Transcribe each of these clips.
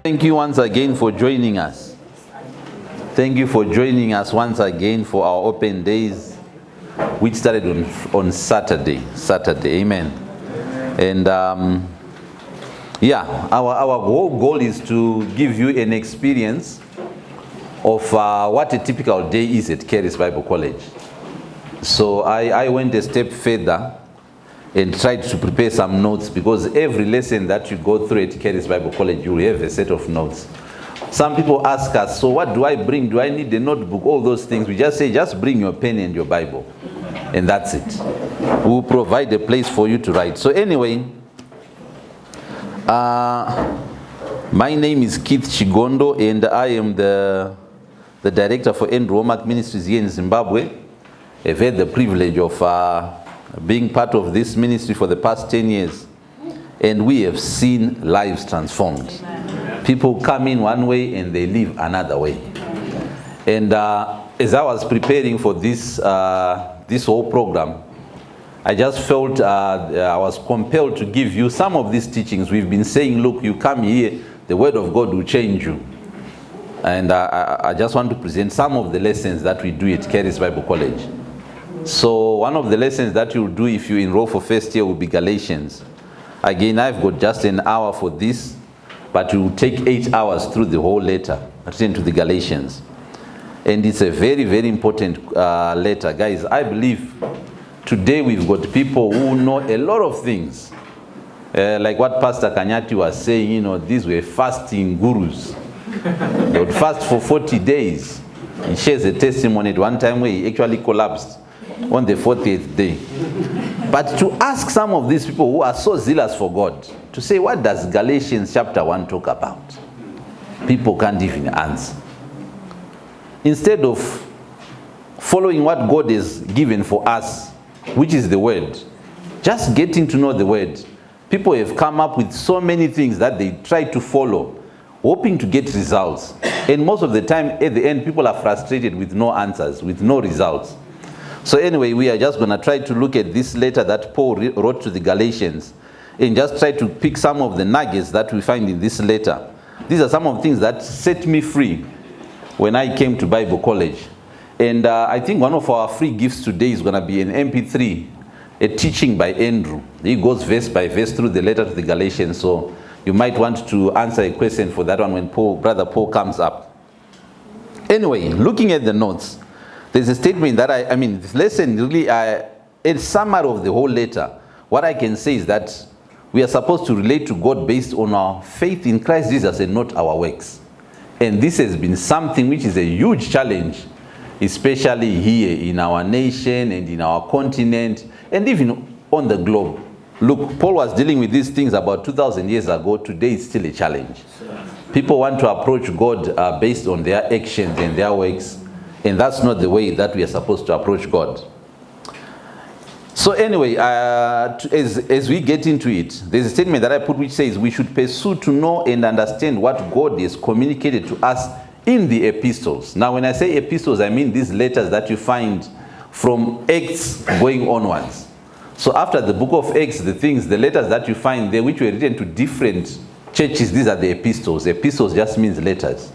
Thank you once again for joining us. Thank you for joining us once again for our open days, which started on Saturday. Amen. And our whole goal is to give you an experience of what a typical day is at Charis Bible College. So I went a step further and tried to prepare some notes, because every lesson that you go through at Charis Bible College, you have a set of notes. Some people ask us, so what do I bring? Do I need a notebook? All those things. We just say, just bring your pen and your Bible. And that's it. We'll provide a place for you to write. So anyway, my name is Keith Chigondo, and I am the director for Andrew Wommack Ministries here in Zimbabwe. I've had the privilege of being part of this ministry for the past 10 years. And we have seen lives transformed. Amen. People come in one way and they leave another way. And as I was preparing for this whole program, I just felt I was compelled to give you some of these teachings. We've been saying, look, you come here, the word of God will change you. And I just want to present some of the lessons that we do at Charis Bible College. So one of the lessons that you'll do if you enroll for first year will be Galatians. Again, I've got just an hour for this, but it will take 8 hours through the whole letter, written to the Galatians. And it's a very, very important letter. Guys, I believe today we've got people who know a lot of things. Like what Pastor Kanyati was saying, these were fasting gurus. They would fast for 40 days. He shares a testimony at one time where he actually collapsed on the 40th day. But to ask some of these people who are so zealous for God, to say, what does Galatians chapter 1 talk about? People can't even answer. Instead of following what God has given for us, which is the word, just getting to know the word, people have come up with so many things that they try to follow, hoping to get results. And most of the time, at the end, people are frustrated with no answers, with no results. So anyway, we are just going to try to look at this letter that Paul wrote to the Galatians and just try to pick some of the nuggets that we find in this letter. These are some of the things that set me free when I came to Bible College. And I think one of our free gifts today is going to be an MP3, a teaching by Andrew. He goes verse by verse through the letter to the Galatians. So you might want to answer a question for that one when Brother Paul comes up. Anyway, looking at the notes, there's a statement that this lesson really, a summary of the whole letter. What I can say is that we are supposed to relate to God based on our faith in Christ Jesus and not our works. And this has been something which is a huge challenge, especially here in our nation and in our continent and even on the globe. Look, Paul was dealing with these things about 2,000 years ago. Today it's still a challenge. People want to approach God based on their actions and their works. And that's not the way that we are supposed to approach God. So anyway, as we get into it, there's a statement that I put which says we should pursue to know and understand what God has communicated to us in the epistles. Now when I say epistles, I mean these letters that you find from Acts going onwards. So after the book of Acts, the letters that you find there which were written to different churches, these are the epistles. Epistles just means letters.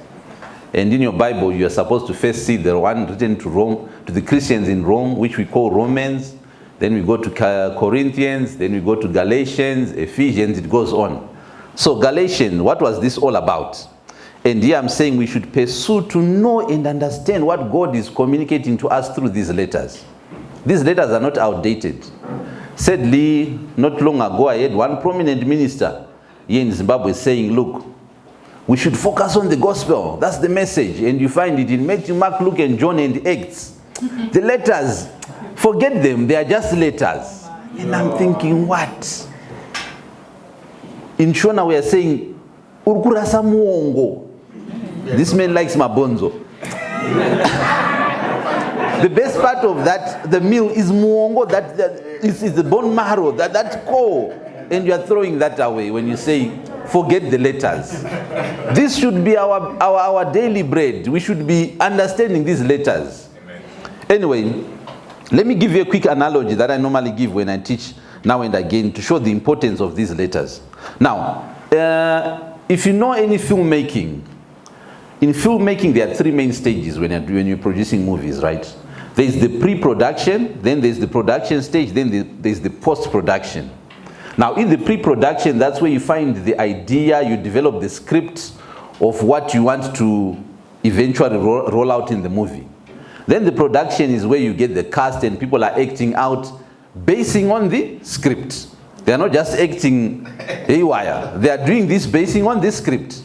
And in your Bible, you are supposed to first see the one written to Rome, to the Christians in Rome, which we call Romans. Then we go to Corinthians. Then we go to Galatians, Ephesians. It goes on. So Galatians, what was this all about? And here I'm saying we should pursue to know and understand what God is communicating to us through these letters. These letters are not outdated. Sadly, not long ago, I had one prominent minister here in Zimbabwe saying, look, we should focus on the gospel. That's the message. And you find it in Matthew, Mark, Luke, and John, and Acts. The letters, forget them. They are just letters. And I'm thinking, what? In Shona, we are saying, Urkurasa muongo. This man likes mabonzo. The best part of that, the meal is muongo. That is the bone marrow, that core. And you are throwing that away when you say, forget the letters. This should be our daily bread. We should be understanding these letters. Amen. Anyway, let me give you a quick analogy that I normally give when I teach now and again to show the importance of these letters. Now, if you know any filmmaking, in filmmaking there are three main stages when you're producing movies, right? There's the pre-production, then there's the production stage, then there's the post-production. Now in the pre-production, that's where you find the idea, you develop the script of what you want to eventually roll out in the movie. Then the production is where you get the cast and people are acting out basing on the script. They are not just acting haywire. They are doing this basing on the script.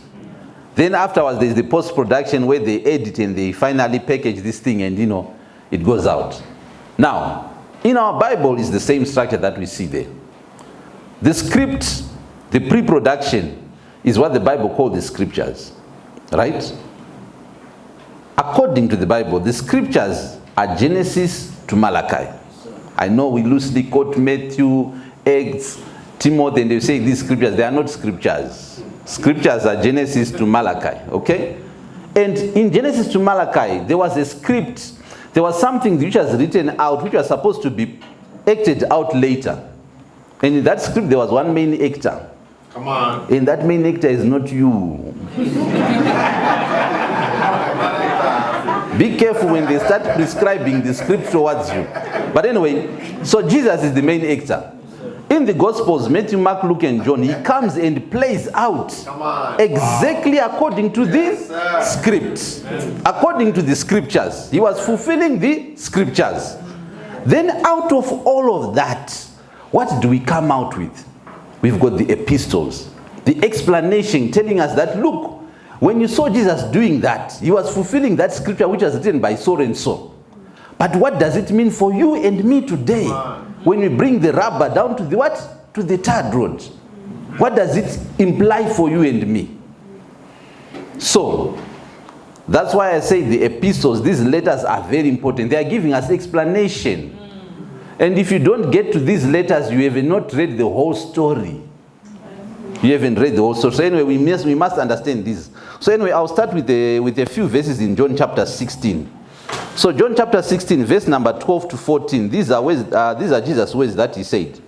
Then afterwards there's the post-production where they edit and they finally package this thing and it goes out. Now, in our Bible is the same structure that we see there. The script, the pre-production, is what the Bible calls the scriptures, right? According to the Bible, the scriptures are Genesis to Malachi. I know we loosely quote Matthew, Acts, Timothy, and they say these scriptures. They are not scriptures. Scriptures are Genesis to Malachi, okay? And in Genesis to Malachi, there was a script. There was something which was written out, which was supposed to be acted out later. And in that script, there was one main actor. Come on. And that main actor is not you. Be careful when they start prescribing the script towards you. But anyway, so Jesus is the main actor. In the Gospels, Matthew, Mark, Luke, and John, he comes and plays out exactly according to the script. According to the scriptures. He was fulfilling the scriptures. Then out of all of that, what do we come out with? We've got the epistles. The explanation telling us that, look, when you saw Jesus doing that, he was fulfilling that scripture which was written by so and so. But what does it mean for you and me today? When we bring the rubber down to the what? To the third road. What does it imply for you and me? So, that's why I say the epistles, these letters are very important. They are giving us explanation. And if you don't get to these letters, you have not read the whole story. You haven't read the whole story. So anyway, we must understand this. So anyway, I'll start with a few verses in John chapter 16. So John chapter 16, verse number 12 to 14, these are Jesus' words that he said.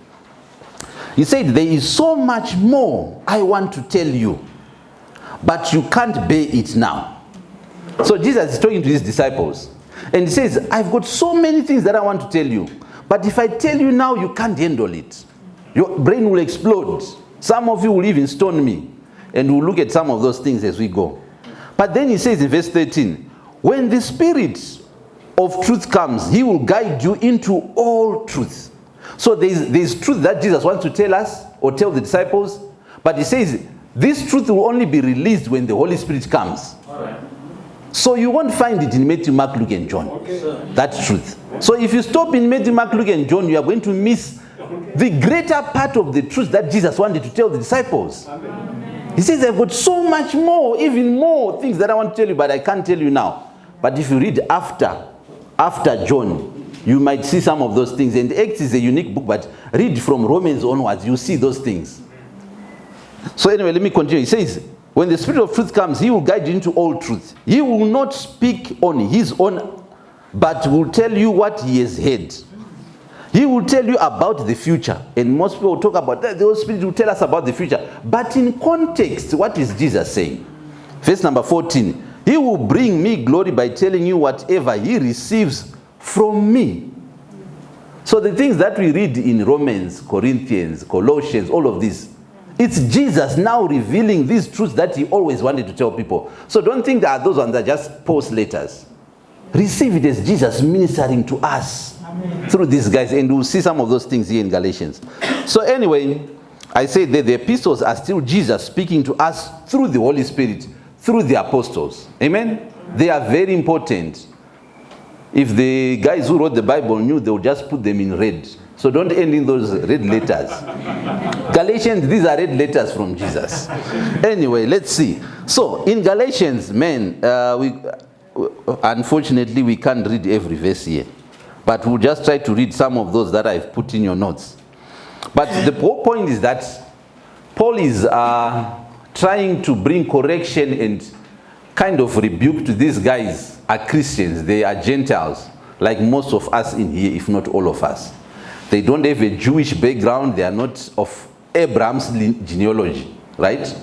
He said, there is so much more I want to tell you, but you can't bear it now. So Jesus is talking to his disciples. And he says, I've got so many things that I want to tell you, but if I tell you now, you can't handle it. Your brain will explode. Some of you will even stone me. And we'll look at some of those things as we go. But then he says in verse 13, when the Spirit of truth comes, he will guide you into all truth. So there's truth that Jesus wants to tell us or tell the disciples. But he says this truth will only be released when the Holy Spirit comes. Right. So you won't find it in Matthew, Mark, Luke, and John. Okay. That truth. So if you stop in Matthew, Mark, Luke, and John, you are going to miss the greater part of the truth that Jesus wanted to tell the disciples. Amen. He says, I've got so much more, even more things that I want to tell you, but I can't tell you now. But if you read after John, you might see some of those things. And Acts is a unique book, but read from Romans onwards, you see those things. So anyway, let me continue. He says, when the Spirit of truth comes, he will guide you into all truth. He will not speak on his own, but will tell you what he has heard. He will tell you about the future. And most people talk about that. The Holy Spirit will tell us about the future. But in context, what is Jesus saying? Verse number 14. He will bring me glory by telling you whatever he receives from me. So the things that we read in Romans, Corinthians, Colossians, all of this, it's Jesus now revealing these truths that he always wanted to tell people. So don't think that those ones are just post letters. Receive it as Jesus ministering to us. Amen. Through these guys, and we'll see some of those things here in Galatians. So anyway, I say that the epistles are still Jesus speaking to us through the Holy Spirit, through the apostles. Amen? They are very important. If the guys who wrote the Bible knew, they would just put them in red. So don't end in those red letters. Galatians, these are red letters from Jesus. Anyway, let's see. So in Galatians, unfortunately, we can't read every verse here. But we'll just try to read some of those that I've put in your notes. But the whole point is that Paul is trying to bring correction and kind of rebuke to these guys are Christians. They are Gentiles, like most of us in here, if not all of us. They don't have a Jewish background. They are not of Abraham's genealogy, right?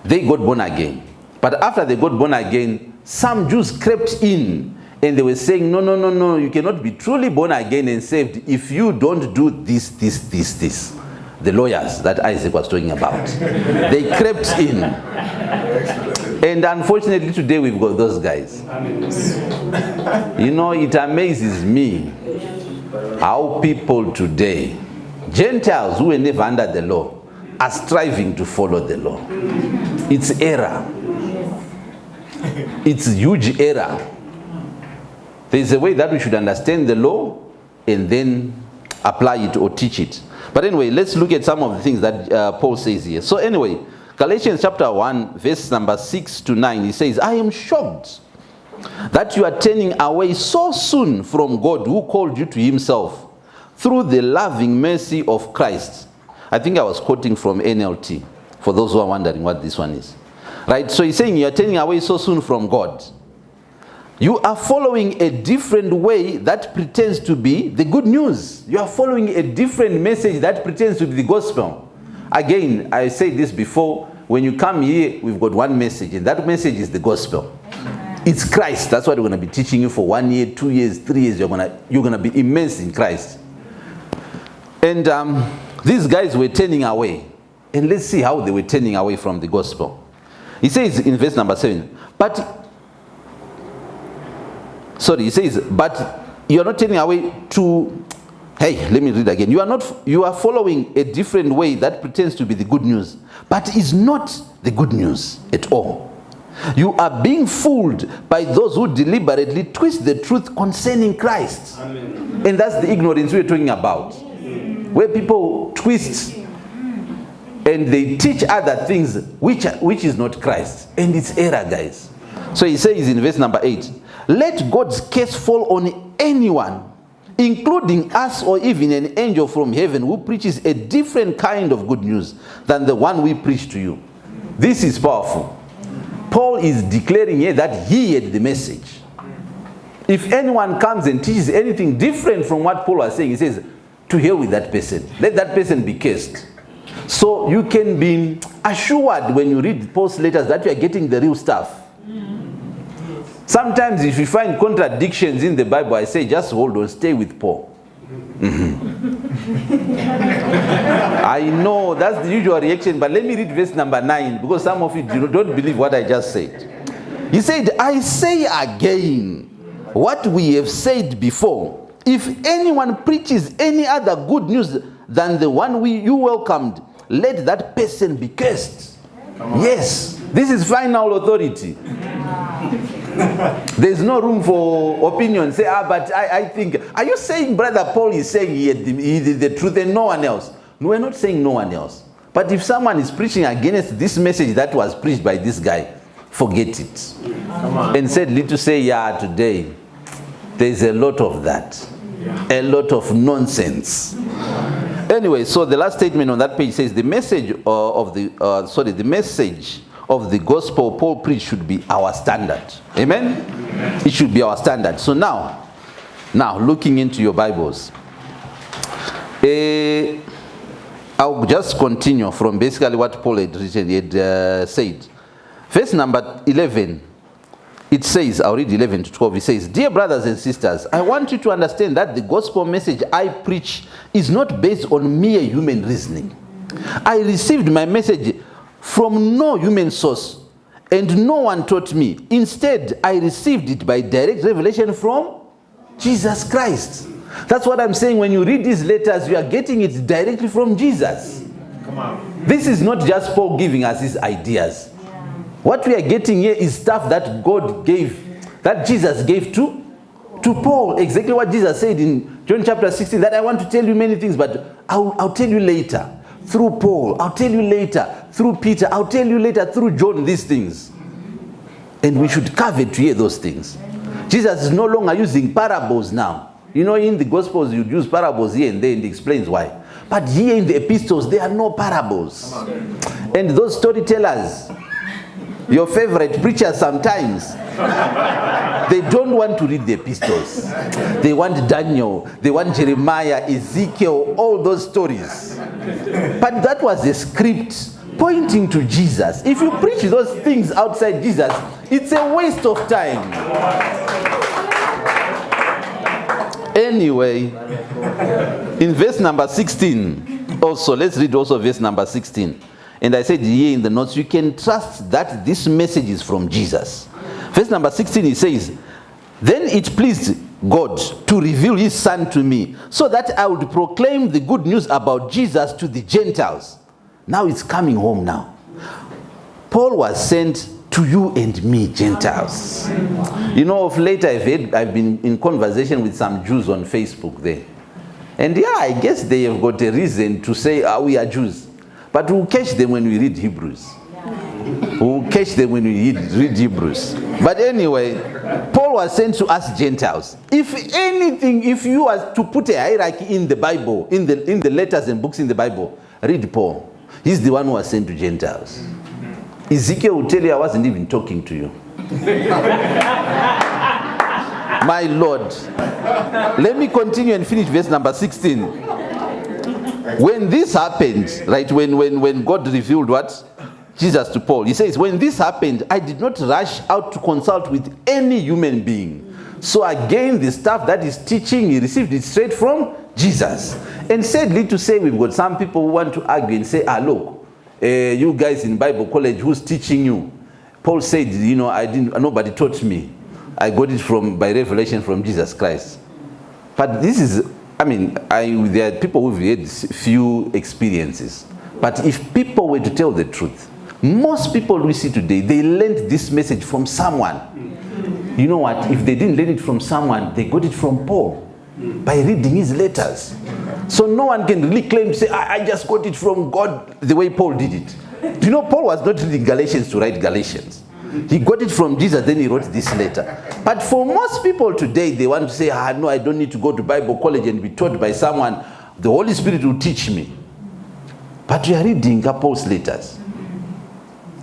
they got born again. But after they got born again, some Jews crept in and they were saying, no, you cannot be truly born again and saved if you don't do this. The lawyers that Isaac was talking about. They crept in. And unfortunately today we've got those guys. You know, it amazes me how people today, Gentiles who were never under the law, are striving to follow the law. It's error. It's huge error. There's a way that we should understand the law and then apply it or teach it. But anyway, let's look at some of the things that Paul says here. So anyway, Galatians chapter 1, verse number 6 to 9, he says, I am shocked that you are turning away so soon from God who called you to himself through the loving mercy of Christ. I think I was quoting from NLT, for those who are wondering what this one is. Right, so he's saying you are turning away so soon from God. You are following a different way that pretends to be the good news. You are following a different message that pretends to be the gospel. Again, I said this before, when you come here, we've got one message, and that message is the gospel. It's Christ. That's what we're going to be teaching you for 1 year, 2 years, 3 years. You're going to be immersed in Christ. And these guys were turning away. And let's see how they were turning away from the gospel. He says in verse number 7, but you are not turning away to, hey, let me read again. You are following a different way that pretends to be the good news, but is not the good news at all. You are being fooled by those who deliberately twist the truth concerning Christ. Amen. And that's the ignorance we're talking about. Where people twist and they teach other things which is not Christ. And it's error, guys. So he says in verse number 8, let God's case fall on anyone, including us or even an angel from heaven who preaches a different kind of good news than the one we preach to you. This is powerful. Paul is declaring here that he had the message. If anyone comes and teaches anything different from what Paul was saying, he says, to hell with that person. Let that person be cursed. So you can be assured when you read Paul's letters that you are getting the real stuff. Sometimes if you find contradictions in the Bible, I say just hold on, stay with Paul. I know that's the usual reaction, but let me read verse number 9, because some of you don't believe what I just said. He said, I say again what we have said before. If anyone preaches any other good news than the one you welcomed, let that person be cursed. Yes, this is final authority. There's no room for opinion. Say, but I think. Are you saying Brother Paul is saying he did the truth and no one else? No, we're not saying no one else. But if someone is preaching against this message that was preached by this guy, forget it. And sadly to say, today, there's a lot of that. A lot of nonsense. Anyway, so the last statement on that page says the message the message of the gospel Paul preached should be our standard. Amen? Amen? It should be our standard. So now looking into your Bibles, I'll just continue from basically what Paul had written. He had said. Verse number 11. It says, I'll read 11 to 12, it says, dear brothers and sisters, I want you to understand that the gospel message I preach is not based on mere human reasoning. I received my message from no human source, and no one taught me. Instead, I received it by direct revelation from Jesus Christ. That's what I'm saying. When you read these letters, you are getting it directly from Jesus. Come on. This is not just Paul giving us his ideas. What we are getting here is stuff that God gave, that Jesus gave to Paul. Exactly what Jesus said in John chapter 16, that I want to tell you many things, but I'll tell you later. Through Paul, I'll tell you later. Through Peter, I'll tell you later. Through John, these things. And we should covet to hear those things. Jesus is no longer using parables now. You know, in the Gospels, you use parables here and there, and he explains why. But here in the epistles, there are no parables. And those storytellers, your favorite preachers sometimes, they don't want to read the epistles. They want Daniel, they want Jeremiah, Ezekiel, all those stories. But that was a script pointing to Jesus. If you preach those things outside Jesus, it's a waste of time. Anyway, in verse number 16, also, let's read also verse number 16. And I said here in the notes, you can trust that this message is from Jesus. Verse number 16, he says, then it pleased God to reveal his son to me, so that I would proclaim the good news about Jesus to the Gentiles. Now it's coming home now. Paul was sent to you and me, Gentiles. You know, of late I've been in conversation with some Jews on Facebook there. And yeah, I guess they have got a reason to say, we are Jews. But we'll catch them when we read Hebrews. We'll catch them when we read Hebrews. But anyway, Paul was sent to us Gentiles. If anything, if you are to put a hierarchy in the Bible, in the letters and books in the Bible, read Paul. He's the one who was sent to Gentiles. Ezekiel will tell you I wasn't even talking to you. My Lord. Let me continue and finish verse number 16. When this happened, right, when God revealed what? Jesus to Paul. He says, when this happened, I did not rush out to consult with any human being. So again, the stuff that is teaching, he received it straight from Jesus. And sadly to say, we've got some people who want to argue and say, look, you guys in Bible college, who's teaching you? Paul said, you know, nobody taught me. I got it by revelation from Jesus Christ. But this is, there are people who've had few experiences. But if people were to tell the truth, most people we see today, they learned this message from someone. You know what? If they didn't learn it from someone, they got it from Paul by reading his letters. So no one can really claim to say, I just got it from God the way Paul did it. Do you know Paul was not reading Galatians to write Galatians? He got it from Jesus, then he wrote this letter. But for most people today, they want to say, no, I don't need to go to Bible college and be taught by someone. The Holy Spirit will teach me. But you are reading Paul's letters.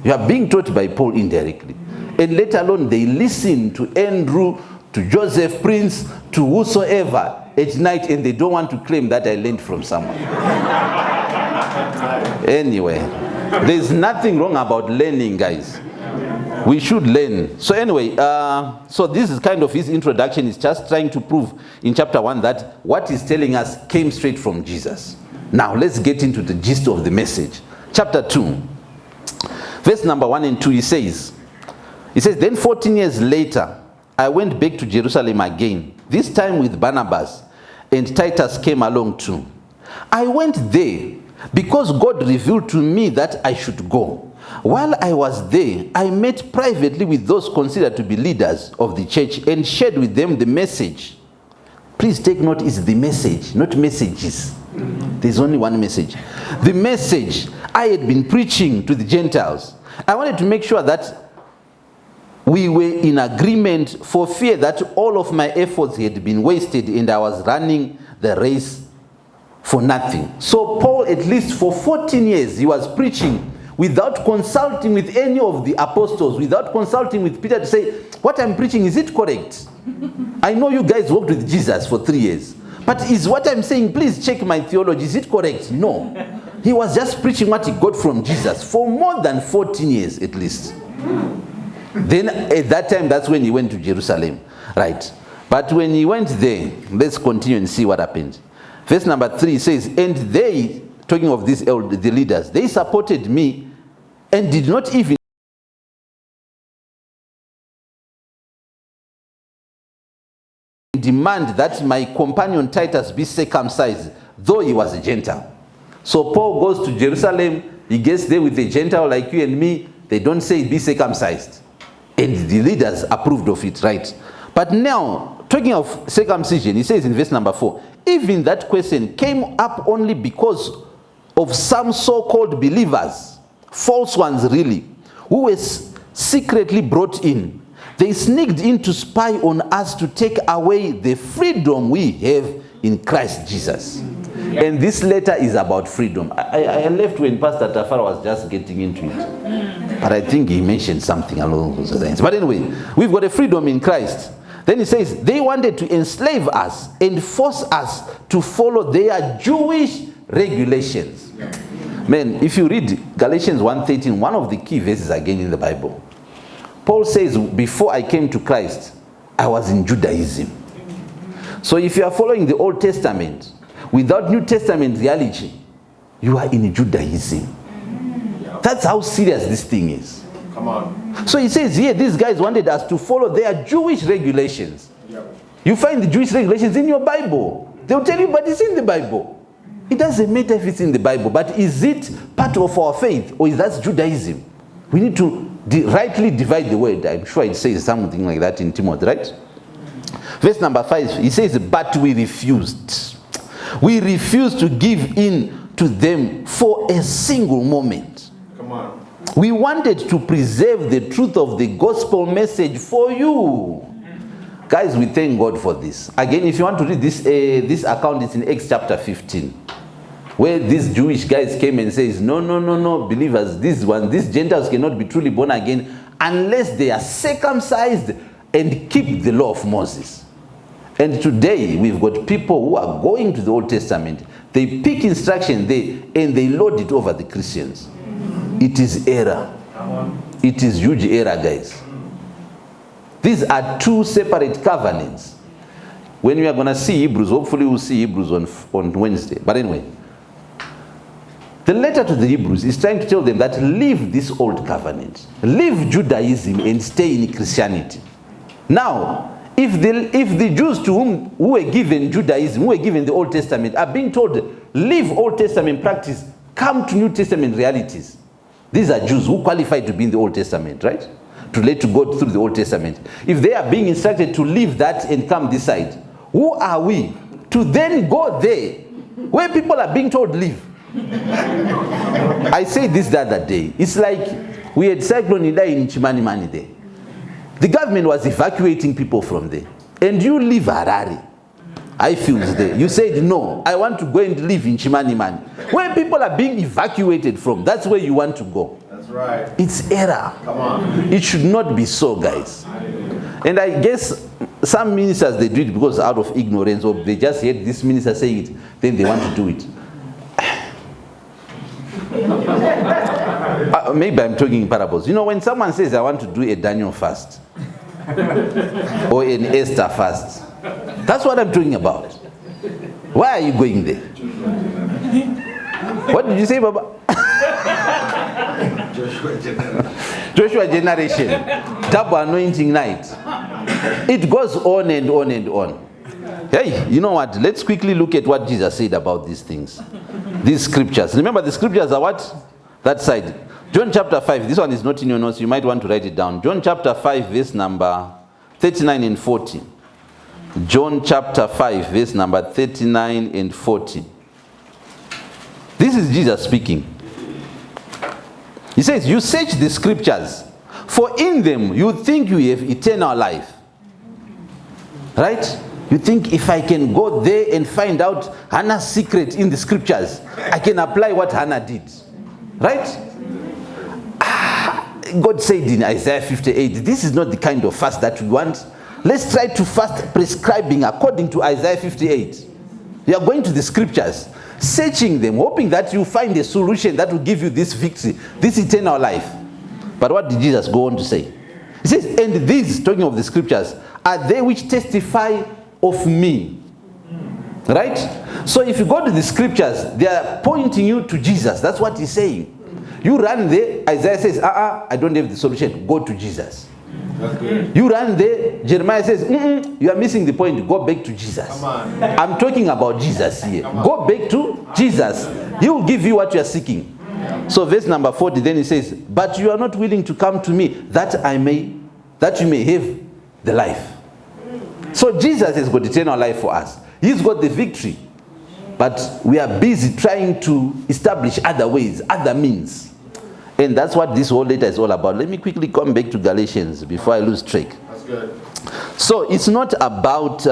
You are being taught by Paul indirectly. And let alone they listen to Andrew, to Joseph Prince, to whosoever at night, and they don't want to claim that I learned from someone. Anyway, there's nothing wrong about learning, guys. We should learn. So anyway, so this is kind of his introduction. He's just trying to prove in chapter 1 that what he's telling us came straight from Jesus. Now let's get into the gist of the message. Chapter 2, verse number 1 and 2, he says, then 14 years later, I went back to Jerusalem again, this time with Barnabas, and Titus came along too. I went there because God revealed to me that I should go. While I was there, I met privately with those considered to be leaders of the church and shared with them the message. Please take note, it's the message, not messages. There's only one message. The message I had been preaching to the Gentiles. I wanted to make sure that we were in agreement, for fear that all of my efforts had been wasted and I was running the race for nothing. So Paul, at least for 14 years, he was preaching without consulting with any of the apostles, without consulting with Peter to say, what I'm preaching, is it correct? I know you guys worked with Jesus for 3 years, but is what I'm saying, please check my theology, is it correct? No. He was just preaching what he got from Jesus for more than 14 years at least. Then at that time, that's when he went to Jerusalem, right? But when he went there, let's continue and see what happened. Verse number 3 says, and they, talking of these the leaders, they supported me and did not even demand that my companion Titus be circumcised, though he was a Gentile. So Paul goes to Jerusalem, he gets there with a Gentile like you and me, they don't say be circumcised. And the leaders approved of it, right? But now, talking of circumcision, he says in verse number 4, even that question came up only because of some so-called believers, false ones really, who were secretly brought in. They sneaked in to spy on us to take away the freedom we have in Christ Jesus. And this letter is about freedom. I left when Pastor Tafara was just getting into it. But I think he mentioned something along those lines. But anyway, we've got a freedom in Christ. Then he says, they wanted to enslave us and force us to follow their Jewish regulations. Man, if you read Galatians 1:13, one of the key verses again in the Bible, Paul says, before I came to Christ, I was in Judaism. So if you are following the Old Testament, without New Testament reality, you are in Judaism. That's how serious this thing is. Come on. So he says here, these guys wanted us to follow their Jewish regulations. Yep. You find the Jewish regulations in your Bible. They'll tell you, but it's in the Bible. It doesn't matter if it's in the Bible, but is it part of our faith, or is that Judaism? We need to rightly divide the word. I'm sure it says something like that in Timothy, right? Verse number 5, he says, but we refused. We refused to give in to them for a single moment. Come on. We wanted to preserve the truth of the gospel message for you. Guys, we thank God for this. Again, if you want to read this account, it's in Acts chapter 15. Where these Jewish guys came and says, no, believers, these Gentiles cannot be truly born again unless they are circumcised and keep the law of Moses. And today, we've got people who are going to the Old Testament. They pick instruction there and they load it over the Christians. It is error. It is huge error, guys. These are two separate covenants. When we are going to see Hebrews, hopefully we'll see Hebrews on Wednesday. But anyway, the letter to the Hebrews is trying to tell them that leave this old covenant. Leave Judaism and stay in Christianity. Now, if the Jews to whom who were given Judaism, who were given the Old Testament, are being told, leave Old Testament practice, come to New Testament realities. These are Jews who qualify to be in the Old Testament, right? To relate to God through the Old Testament. If they are being instructed to leave that and come this side, who are we to then go there where people are being told leave? I said this the other day. It's like we had Cyclone Idai in Chimanimani there. The government was evacuating people from there. And you leave Harare. I feel there. You said, no, I want to go and live in Chimanimani. Where people are being evacuated from, that's where you want to go. That's right. It's error. Come on. It should not be so, guys. And I guess some ministers, they do it because out of ignorance, or they just heard this minister saying it, then they want to do it. Maybe I'm talking in parables. You know, when someone says, I want to do a Daniel fast, or an Esther fast, that's what I'm talking about. Why are you going there? What did you say, Baba? Joshua generation. Double anointing night. It goes on and on and on. Hey, you know what? Let's quickly look at what Jesus said about these things. These scriptures. Remember, the scriptures are what? That side. John chapter 5. This one is not in your notes. You might want to write it down. John chapter 5, verse number 39 and 40. John chapter 5, verse number 39 and 40. This is Jesus speaking. He says, you search the scriptures, for in them you think you have eternal life. Right? You think if I can go there and find out Hannah's secret in the scriptures, I can apply what Hannah did. Right? God said in Isaiah 58, this is not the kind of fast that we want. Let's try to fast prescribing according to Isaiah 58. You are going to the scriptures, searching them, hoping that you find a solution that will give you this victory, this eternal life. But what did Jesus go on to say? He says, and these, talking of the scriptures, are they which testify of me. Right? So if you go to the scriptures, they are pointing you to Jesus. That's what he's saying. You run there, Isaiah says, I don't have the solution. Go to Jesus. You run there, Jeremiah says, you are missing the point. Go back to Jesus. Come on. I'm talking about Jesus here. Go back to Jesus. He will give you what you are seeking. So verse number 40, then he says, but you are not willing to come to me that you may have the life. So Jesus has got eternal life for us. He's got the victory. But we are busy trying to establish other ways, other means. And that's what this whole letter is all about. Let me quickly come back to Galatians before I lose track. That's good. So it's not about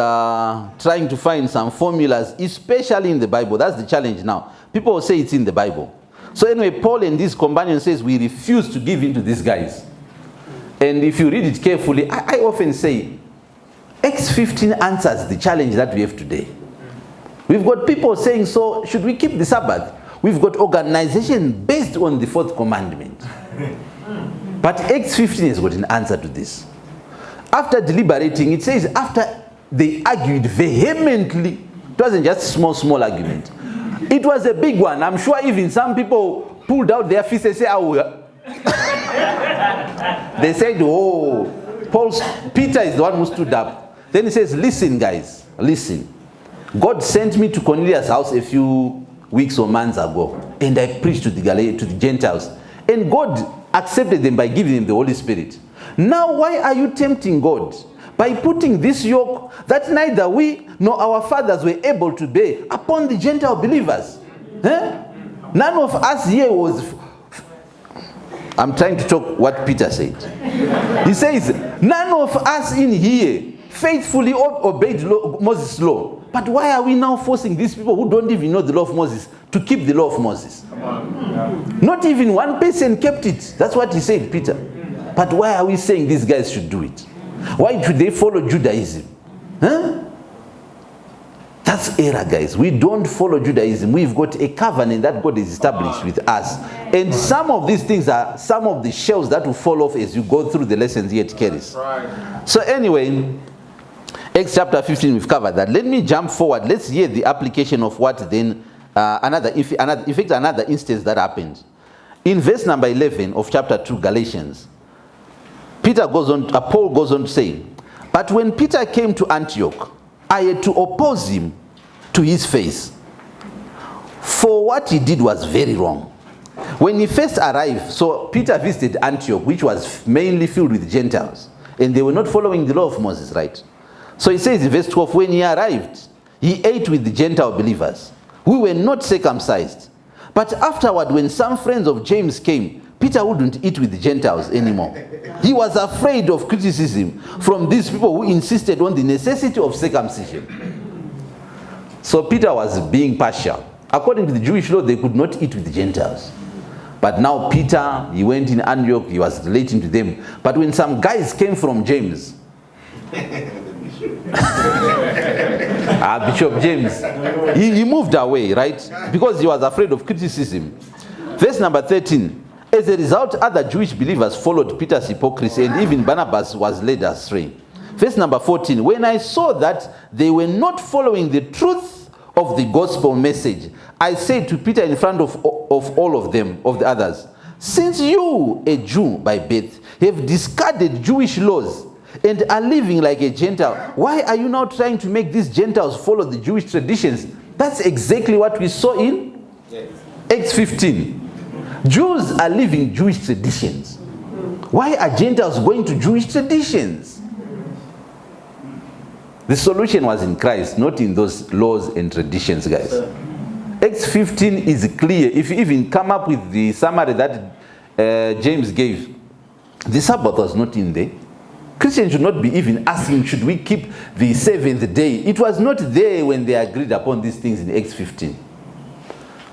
trying to find some formulas, especially in the Bible. That's the challenge now. People will say it's in the Bible. So anyway, Paul and his companions says we refuse to give in to these guys. And if you read it carefully, I often say, Acts 15 answers the challenge that we have today. We've got people saying, so should we keep the Sabbath? We've got organization based on the fourth commandment. But Acts 15 has got an answer to this. After deliberating, it says after they argued vehemently, it wasn't just small argument. It was a big one. I'm sure even some people pulled out their fists and said, they said, oh, Peter is the one who stood up. Then he says, listen guys, listen. God sent me to Cornelius' house a few weeks or months ago, and I preached to the Gentiles. And God accepted them by giving them the Holy Spirit. Now why are you tempting God? By putting this yoke that neither we nor our fathers were able to bear upon the Gentile believers. None of us here was... I'm trying to talk what Peter said. He says, none of us in here faithfully obeyed Moses' law. But why are we now forcing these people who don't even know the law of Moses to keep the law of Moses? Not even one person kept it. That's what he said, Peter. But why are we saying these guys should do it? Why should they follow Judaism? That's error, guys. We don't follow Judaism. We've got a covenant that God has established with us. And some of these things are some of the shells that will fall off as you go through the lessons here at Keris. Right. So anyway, Acts chapter 15, we've covered that. Let me jump forward. Let's hear the application of what then, another instance that happened. In verse number 11 of chapter 2, Galatians, Paul goes on to say, but when Peter came to Antioch, I had to oppose him to his face, for what he did was very wrong. When he first arrived, so Peter visited Antioch, which was mainly filled with Gentiles, and they were not following the law of Moses, right? So he says in verse 12, when he arrived, he ate with the Gentile believers, who were not circumcised. But afterward, when some friends of James came, Peter wouldn't eat with the Gentiles anymore. He was afraid of criticism from these people who insisted on the necessity of circumcision. So Peter was being partial. According to the Jewish law, they could not eat with the Gentiles. But now Peter, he went in Antioch, he was relating to them. But when some guys came from James, Bishop James, he moved away, right? Because he was afraid of criticism. Verse number 13. As a result, other Jewish believers followed Peter's hypocrisy, and even Barnabas was led astray. Verse number 14. When I saw that they were not following the truth of the gospel message, I said to Peter in front of all of them, of the others, since you, a Jew by birth, have discarded Jewish laws and are living like a Gentile, why are you now trying to make these Gentiles follow the Jewish traditions? That's exactly what we saw in Acts 15. Jews are living Jewish traditions. Why are Gentiles going to Jewish traditions? The solution was in Christ, not in those laws and traditions, guys. Acts 15 is clear. If you even come up with the summary that James gave, the Sabbath was not in there. Christians should not be even asking, should we keep the seventh day? It was not there when they agreed upon these things in Acts 15.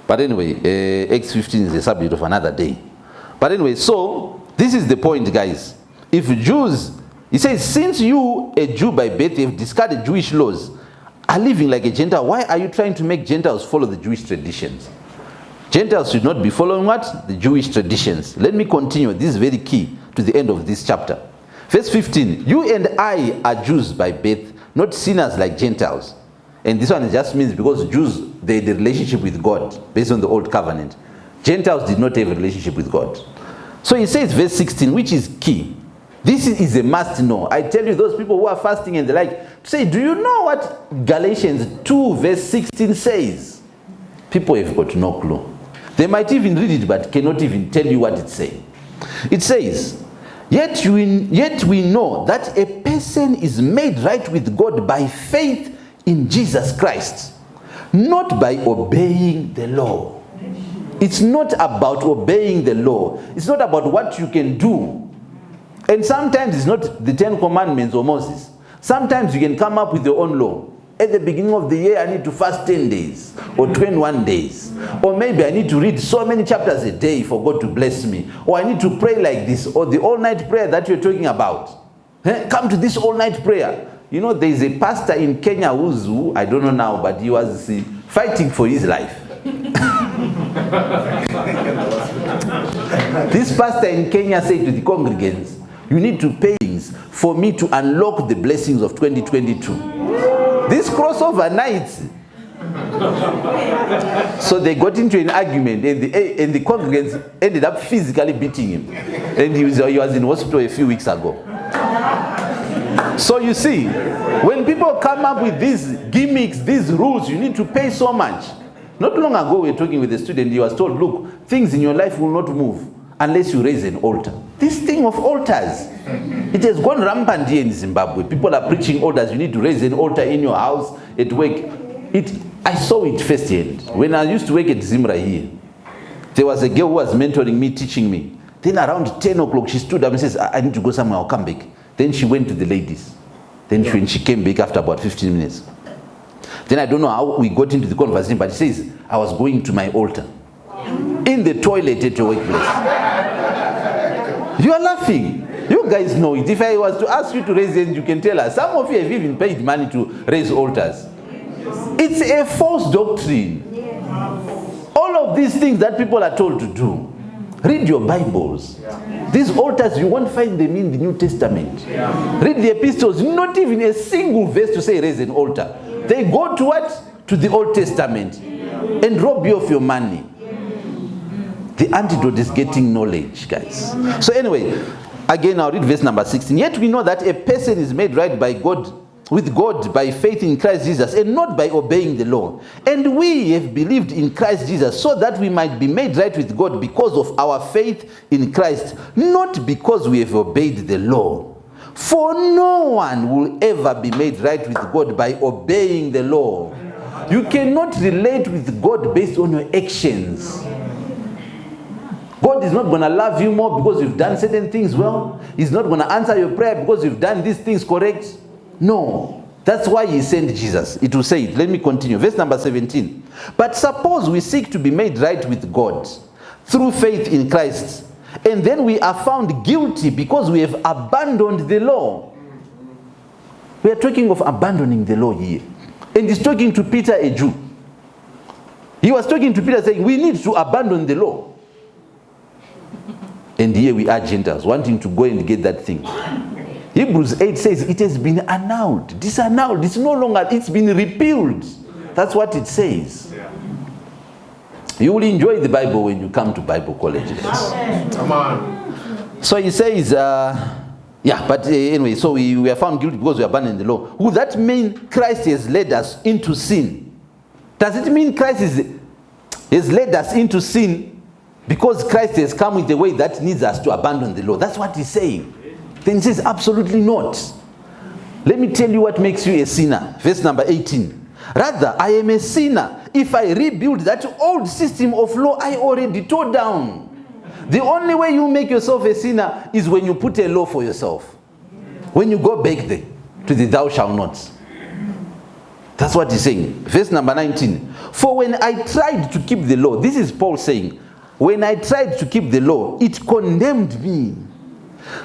But anyway, Acts 15 is the subject of another day. But anyway, so this is the point, guys. If Jews, he says, since you, a Jew by birth, have discarded Jewish laws, are living like a Gentile, why are you trying to make Gentiles follow the Jewish traditions? Gentiles should not be following what? The Jewish traditions. Let me continue. This is very key to the end of this chapter. Verse 15, you and I are Jews by birth, not sinners like Gentiles. And this one just means because Jews, they had a relationship with God based on the old covenant. Gentiles did not have a relationship with God. So he says, verse 16, which is key. This is a must know. I tell you, those people who are fasting and the like, say, do you know what Galatians 2 verse 16 says? People have got no clue. They might even read it, but cannot even tell you what it says. It says, yet we know that a person is made right with God by faith in Jesus Christ, not by obeying the law. It's not about obeying the law. It's not about what you can do. And sometimes it's not the 10 Commandments or Moses. Sometimes you can come up with your own law. At the beginning of the year, I need to fast 10 days or 21 days. Or maybe I need to read so many chapters a day for God to bless me. Or I need to pray like this. Or the all-night prayer that you're talking about. Come to this all-night prayer. You know, there's a pastor in Kenya who, I don't know now, but he was fighting for his life. This pastor in Kenya said to the congregants, you need to pay things for me to unlock the blessings of 2022. This crossover night. So they got into an argument, and the congregants ended up physically beating him. And he was in hospital a few weeks ago. So you see, when people come up with these gimmicks, these rules, you need to pay so much. Not long ago, we were talking with a student. He was told, look, things in your life will not move unless you raise an altar. This thing of altars, it has gone rampant here in Zimbabwe. People are preaching altars. You need to raise an altar in your house, at work. I saw it firsthand. When I used to work at Zimra here, there was a girl who was mentoring me, teaching me. Then around 10 o'clock, she stood up and says, I need to go somewhere, I'll come back. Then she went to the ladies. Then when she came back after about 15 minutes. Then I don't know how we got into the conversation, but she says, I was going to my altar. In the toilet at your workplace. You are laughing. You guys know it. If I was to ask you to raise hands, you can tell us. Some of you have even paid money to raise altars. It's a false doctrine. All of these things that people are told to do. Read your Bibles. These altars, you won't find them in the New Testament. Read the epistles, not even a single verse to say raise an altar. They go to what? To the Old Testament and rob you of your money. The antidote is getting knowledge, guys. So anyway, again, I'll read verse number 16. Yet we know that a person is made right by God, with God by faith in Christ Jesus, and not by obeying the law. And we have believed in Christ Jesus so that we might be made right with God because of our faith in Christ, not because we have obeyed the law. For no one will ever be made right with God by obeying the law. You cannot relate with God based on your actions. God is not going to love you more because you've done certain things well. He's not going to answer your prayer because you've done these things correct. No. That's why he sent Jesus. It will say it. Let me continue. Verse number 17. But suppose we seek to be made right with God through faith in Christ, and then we are found guilty because we have abandoned the law. We are talking of abandoning the law here. And he's talking to Peter, a Jew. He was talking to Peter saying, we need to abandon the law. And here we are Gentiles wanting to go and get that thing. Hebrews 8 says it has been annulled, disannulled. It's no longer, it's been repealed. That's what it says. You will enjoy the Bible when you come to Bible colleges. Come on. So he says, anyway, so we are found guilty because we abandoned the law. Would that mean Christ has led us into sin? Does it mean Christ has led us into sin because Christ has come with a way that needs us to abandon the law? That's what he's saying. Then he says, absolutely not. Let me tell you what makes you a sinner. Verse number 18. Rather, I am a sinner if I rebuild that old system of law I already tore down. The only way you make yourself a sinner is when you put a law for yourself. When you go back there to the thou shalt not. That's what he's saying. Verse number 19. For when I tried to keep the law, this is Paul saying, when I tried to keep the law, it condemned me.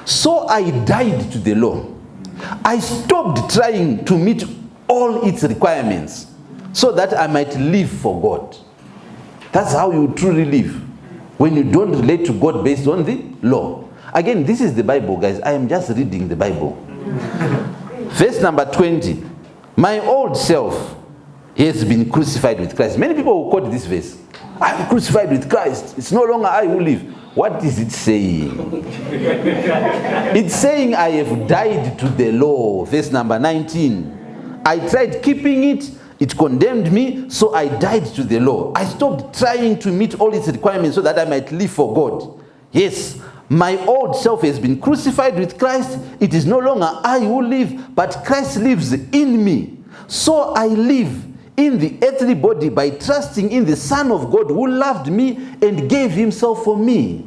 So I died to the law. I stopped trying to meet all its requirements so that I might live for God. That's how you truly live. When you don't relate to God based on the law. Again, this is the Bible, guys. I am just reading the Bible. Verse number 20. My old self has been crucified with Christ. Many people will quote this verse. I am crucified with Christ. It's no longer I who live. What is it saying? It's saying I have died to the law. Verse number 19. I tried keeping it. It condemned me, so I died to the law. I stopped trying to meet all its requirements so that I might live for God. Yes, my old self has been crucified with Christ. It is no longer I who live, but Christ lives in me. So I live in the earthly body by trusting in the Son of God who loved me and gave himself for me.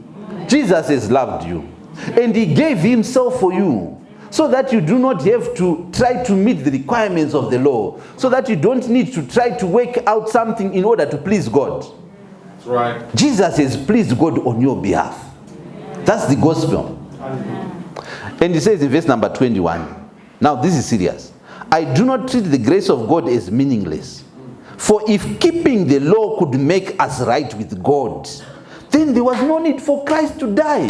Jesus has loved you, and he gave himself for you, so that you do not have to try to meet the requirements of the law, so that you don't need to try to work out something in order to please God. That's right. Jesus has pleased God on your behalf. That's the gospel. And he says in verse number 21, now this is serious. I do not treat the grace of God as meaningless. For if keeping the law could make us right with God, then there was no need for Christ to die.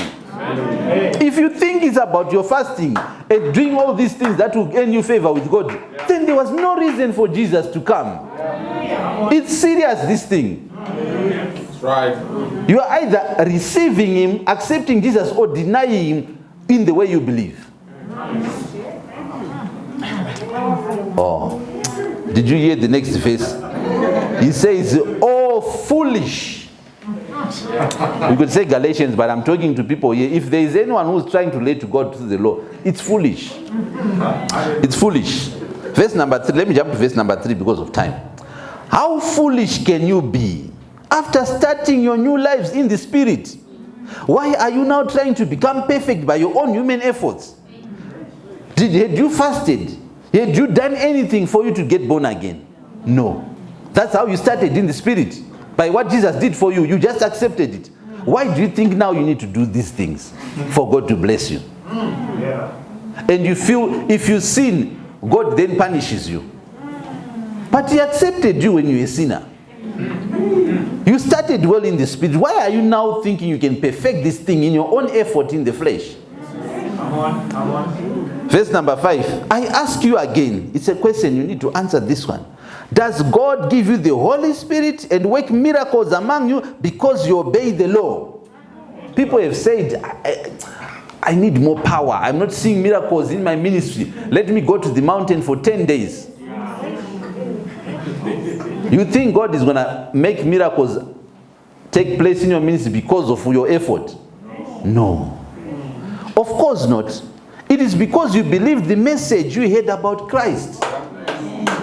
If you think it's about your fasting and doing all these things that will earn you favor with God, then there was no reason for Jesus to come. It's serious, this thing. That's right. You are either receiving him, accepting Jesus, or denying him in the way you believe. Oh, did you hear the next verse? He says, oh, foolish. You could say Galatians, but I'm talking to people here. If there is anyone who's trying to relate to God through the law, it's foolish. It's foolish. Verse number 3. Let me jump to verse number 3 because of time. How foolish can you be after starting your new lives in the Spirit? Why are you now trying to become perfect by your own human efforts? Had you fasted? Had you done anything for you to get born again? No. That's how you started in the Spirit. By what Jesus did for you, you just accepted it. Why do you think now you need to do these things for God to bless you? And you feel if you sin, God then punishes you. But he accepted you when you were a sinner. You started well in the Spirit. Why are you now thinking you can perfect this thing in your own effort in the flesh? Verse number 5. I ask you again. It's a question, you need to answer this one. Does God give you the Holy Spirit and work miracles among you because you obey the law? People have said, I need more power. I'm not seeing miracles in my ministry. Let me go to the mountain for 10 days. You think God is going to make miracles take place in your ministry because of your effort? No. Of course not. It is because you believe the message you heard about Christ.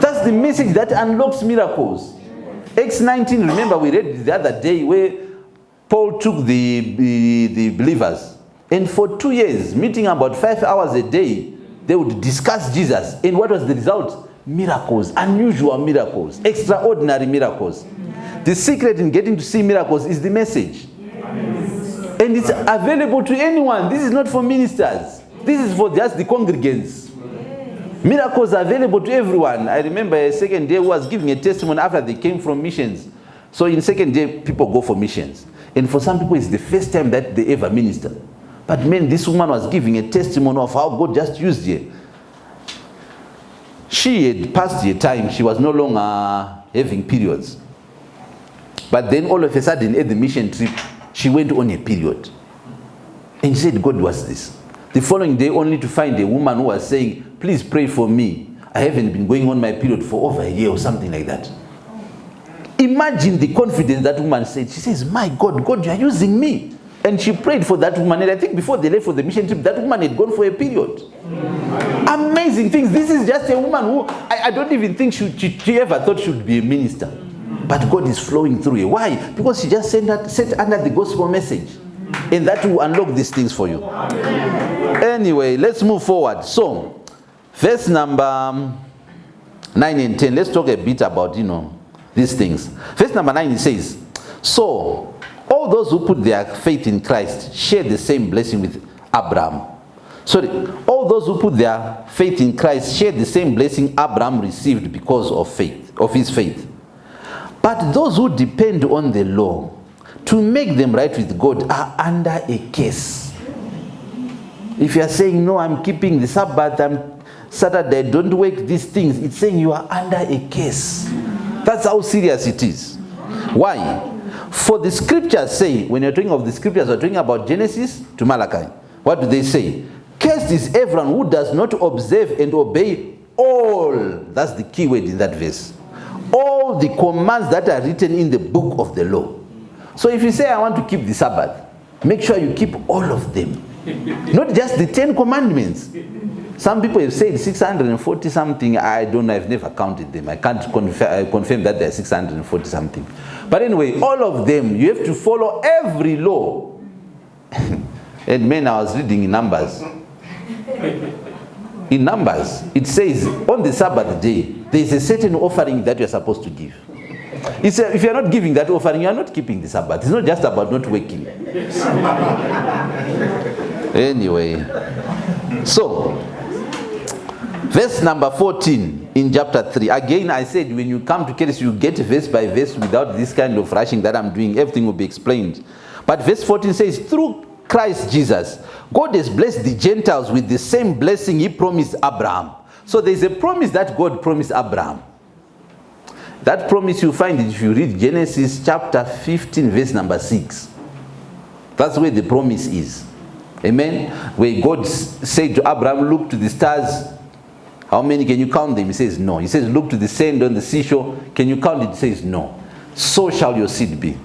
That's the message that unlocks miracles. Acts 19, remember we read the other day where Paul took the believers, and for 2 years, meeting about 5 hours a day, they would discuss Jesus. And what was the result? Miracles, unusual miracles, extraordinary miracles. The secret in getting to see miracles is the message. And it's available to anyone. This is not for ministers. This is for just the congregants. Miracles are available to everyone. I remember a second day was giving a testimony after they came from missions. So in second day, people go for missions. And for some people, it's the first time that they ever minister. But man, this woman was giving a testimony of how God just used her. She had passed her time. She was no longer having periods. But then all of a sudden, at the mission trip, she went on a period. And she said, God was this. The following day, only to find a woman who was saying, please pray for me. I haven't been going on my period for over a year or something like that. Imagine the confidence that woman said. She says, my God, God, you are using me. And she prayed for that woman. And I think before they left for the mission trip, that woman had gone for a period. Amazing things. This is just a woman who, I don't even think she ever thought she would be a minister. But God is flowing through her. Why? Because she just sat under the gospel message. And that will unlock these things for you. Anyway, let's move forward. So, verse number 9 and 10. Let's talk a bit about, these things. Verse number 9, it says, so, all those who put their faith in Christ share the same blessing with Abraham. Sorry, all those who put their faith in Christ share the same blessing Abraham received because of his faith. But those who depend on the law to make them right with God are under a curse. If you are saying, no, I'm keeping the Sabbath, Saturday, don't work these things, it's saying you are under a curse. That's how serious it is. Why? For the scriptures say, when you're talking of the scriptures, we're talking about Genesis to Malachi. What do they say? Cursed is everyone who does not observe and obey all, that's the key word in that verse, all the commands that are written in the book of the law. So if you say, I want to keep the Sabbath, make sure you keep all of them. Not just the 10 commandments. Some people have said 640 something. I don't know, I've never counted them. I can't confirm that there are 640 something. But anyway, all of them, you have to follow every law. And man, I was reading in Numbers. In Numbers, it says, on the Sabbath day, there is a certain offering that you're supposed to give. If you're not giving that offering, you're not keeping the Sabbath. It's not just about not working. Anyway, so, Verse number 14 in chapter 3. Again, I said when you come to Keres, you get verse by verse without this kind of rushing that I'm doing. Everything will be explained. But verse 14 says, through Christ Jesus, God has blessed the Gentiles with the same blessing he promised Abraham. So there's a promise that God promised Abraham. That promise you find it if you read Genesis chapter 15 verse number 6. That's where the promise is. Amen. Where God said to Abraham, look to the stars. How many can you count them? He says no. He says look to the sand on the seashore. Can you count it? He says no. So shall your seed be.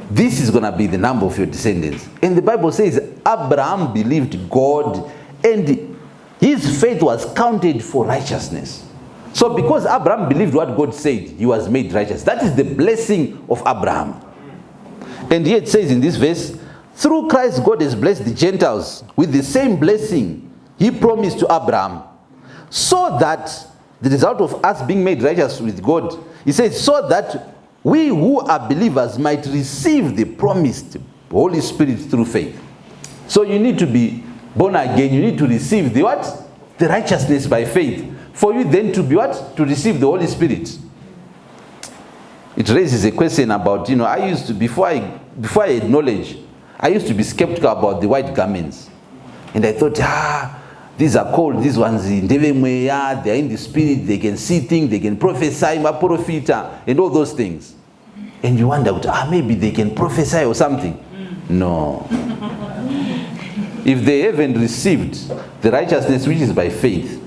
This is going to be the number of your descendants. And the Bible says Abraham believed God and his faith was counted for righteousness. So because Abraham believed what God said, he was made righteous. That is the blessing of Abraham. And here it says in this verse, through Christ God has blessed the Gentiles with the same blessing he promised to Abraham. So that the result of us being made righteous with God, he says, so that we who are believers might receive the promised Holy Spirit through faith. So you need to be born again. You need to receive the what? The righteousness by faith. For you then to be what? To receive the Holy Spirit. It raises a question about, I used to, before I had knowledge, I used to be skeptical about the white garments. And I thought, these are called, these ones in Devemweya, they are in the spirit, they can see things, they can prophesy, and all those things. And you wonder, maybe they can prophesy or something. No. If they haven't received the righteousness which is by faith,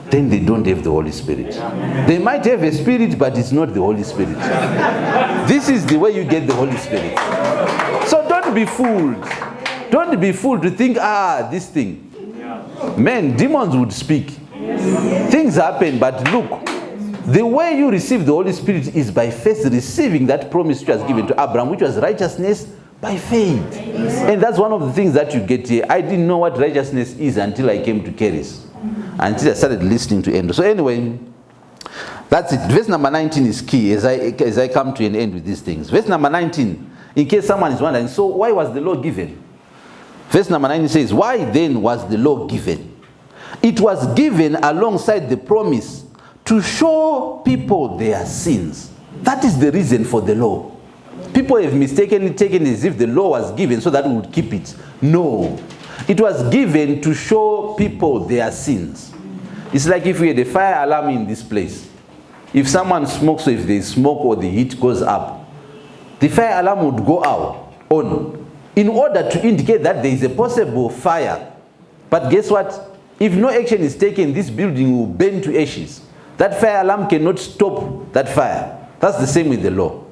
then they don't have the Holy Spirit. They might have a spirit, but it's not the Holy Spirit. This is the way you get the Holy Spirit. So don't be fooled. Don't be fooled to think, this thing. Men, demons would speak. Things happen, but look, the way you receive the Holy Spirit is by faith, receiving that promise which was given to Abraham, which was righteousness by faith. And that's one of the things that you get here. I didn't know what righteousness is until I came to Keres. Until I started listening to Andrew. So anyway, that's it. Verse number 19 is key as I come to an end with these things. Verse number 19, in case someone is wondering, so why was the law given? Verse number 19 says, why then was the law given? It was given alongside the promise to show people their sins. That is the reason for the law. People have mistakenly taken it as if the law was given so that we would keep it. No. It was given to show people their sins. It's like if we had a fire alarm in this place. If someone smokes, or if they smoke or the heat goes up, the fire alarm would go out on in order to indicate that there is a possible fire. But guess what? If no action is taken, this building will burn to ashes. That fire alarm cannot stop that fire. That's the same with the law.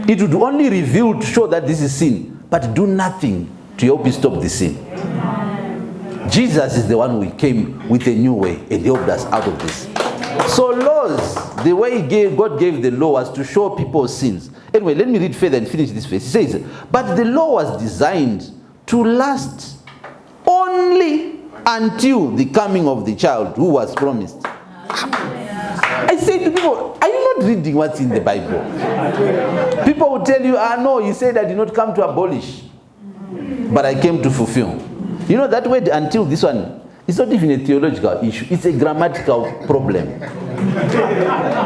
It would only reveal to show that this is sin, but do nothing to help you stop the sin. Jesus is the one who came with a new way and helped us out of this. So laws, the way God gave the law was to show people sins. Anyway, let me read further and finish this verse. It says, but the law was designed to last only until the coming of the child who was promised. I say to people, are you not reading what's in the Bible? People will tell you, no, he said I did not come to abolish, but I came to fulfill. You know that word until, this one, it's not even a theological issue. It's a grammatical problem.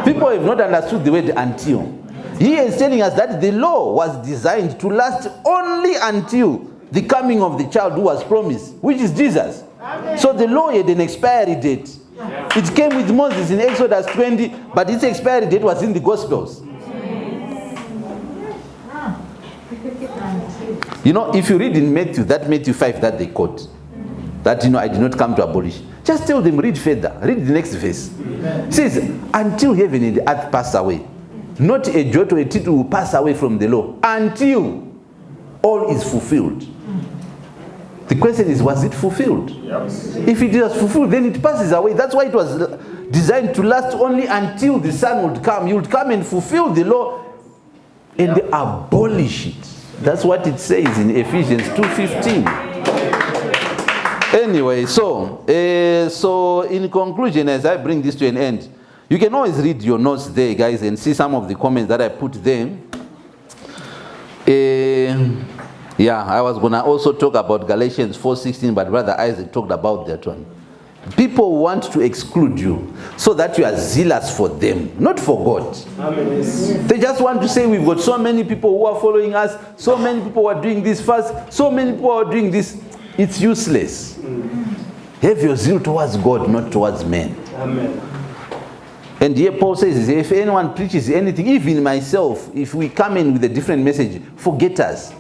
People have not understood the word until. He is telling us that the law was designed to last only until the coming of the child who was promised, which is Jesus. So the law had an expiry date. It came with Moses in Exodus 20, but its expiry date was in the Gospels. You know, if you read in Matthew, that Matthew 5 that they quote, that, I did not come to abolish. Just tell them, read further. Read the next verse. It says, until heaven and the earth pass away, not a jot or a tittle will pass away from the law, until all is fulfilled. The question is, was it fulfilled? Yes. If it was fulfilled, then it passes away. That's why it was designed to last only until the Son would come. He would come and fulfill the law and abolish it. That's what it says in Ephesians 2:15. Anyway, so in conclusion, as I bring this to an end, you can always read your notes there, guys, and see some of the comments that I put there. I was going to also talk about Galatians 4:16, but Brother Isaac talked about that one. People want to exclude you so that you are zealous for them, not for God. Amen. They just want to say, we've got so many people who are following us, so many people are doing this fast, so many people are doing this. It's useless. Have your zeal towards God, not towards men. Amen. And here Paul says, if anyone preaches anything, even myself, if we come in with a different message, forget us.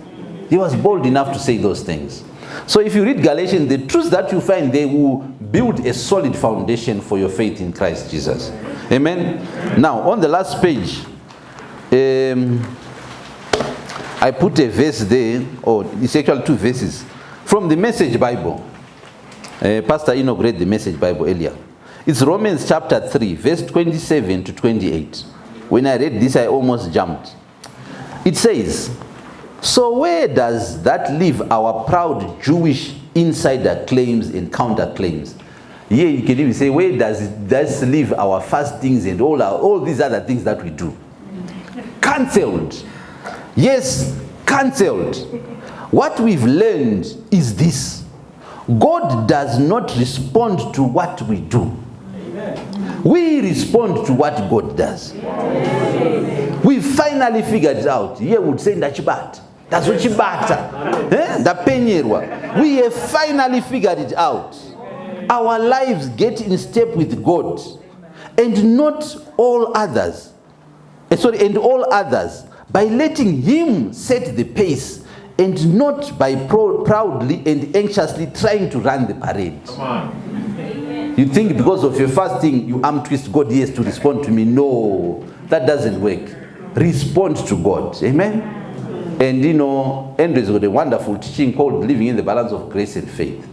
He was bold enough to say those things. So if you read Galatians, the truths that you find, they will build a solid foundation for your faith in Christ Jesus. Amen. Now, on the last page, I put a verse there, or it's actually 2 verses, from the Message Bible. Pastor Enoch read the Message Bible earlier. It's Romans chapter 3, verse 27 to 28. When I read this, I almost jumped. It says, so where does that leave our proud Jewish insider claims and counterclaims? Here you can even say, where does it leave our fastings and all these other things that we do? Cancelled. Yes, cancelled. What we've learned is this. God does not respond to what we do. We respond to what God does. We finally figured it out. Here would say Ndachibata. That's what we have finally figured it out. Our lives get in step with God and not all others. And all others by letting Him set the pace and not by proudly and anxiously trying to run the parade. Come on. You think because of your fasting, you arm twist God, yes, to respond to me. No, that doesn't work. Respond to God. Amen? And Andrew's got a wonderful teaching called Living in the Balance of Grace and Faith.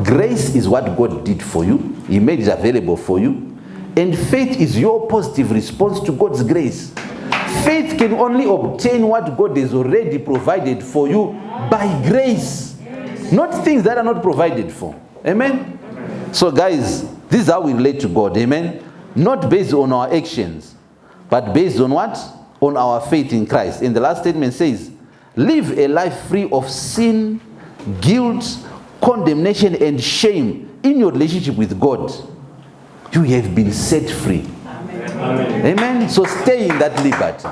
Grace is what God did for you. He made it available for you. And faith is your positive response to God's grace. Faith can only obtain what God has already provided for you by grace. Not things that are not provided for. Amen? So guys, this is how we relate to God. Amen? Not based on our actions, but based on what? On our faith in Christ. And the last statement says, live a life free of sin, guilt, condemnation, and shame in your relationship with God. You have been set free. Amen. Amen. So stay in that liberty.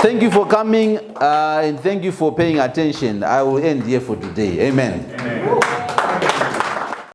Thank you for coming and thank you for paying attention. I will end here for today. Amen. Amen.